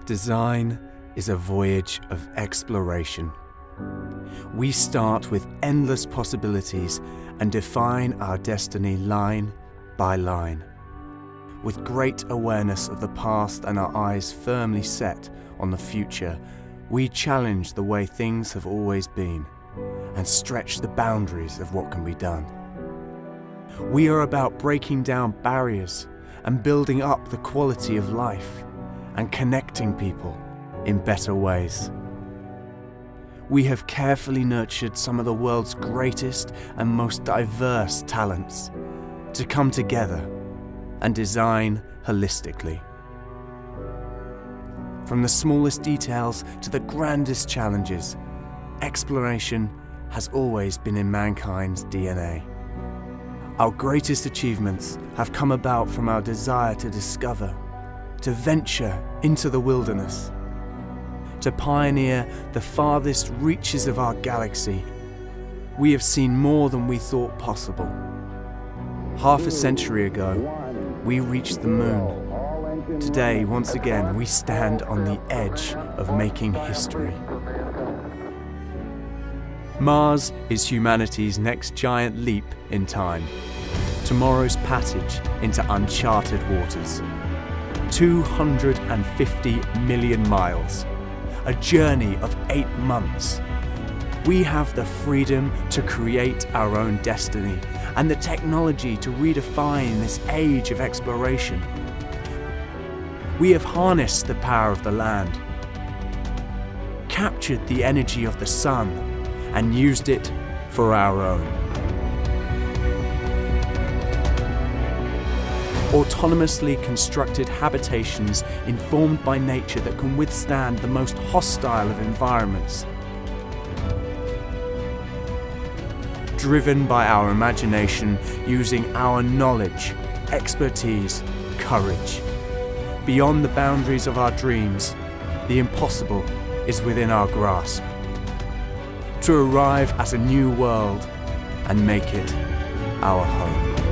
Design is a voyage of exploration. We start with endless possibilities and define our destiny line by line. With great awareness of the past and our eyes firmly set on the future, we challenge the way things have always been and stretch the boundaries of what can be done. We are about breaking down barriers and building up the quality of life and connecting people in better ways. We have carefully nurtured some of the world's greatest and most diverse talents to come together and design holistically. From the smallest details to the grandest challenges, exploration has always been in mankind's DNA. Our greatest achievements have come about from our desire to discover, to venture into the wilderness, to pioneer the farthest reaches of our galaxy. We have seen more than we thought possible. Half a century ago, we reached the moon. Today, once again, we stand on the edge of making history. Mars is humanity's next giant leap in time. Tomorrow's passage into uncharted waters. 250 million miles. A journey of 8 months. We have the freedom to create our own destiny and the technology to redefine this age of exploration. We have harnessed the power of the land, captured the energy of the sun, and used it for our own. Autonomously constructed habitations informed by nature that can withstand the most hostile of environments. Driven by our imagination, using our knowledge, expertise, courage. Beyond the boundaries of our dreams, the impossible is within our grasp. To arrive at a new world and make it our home.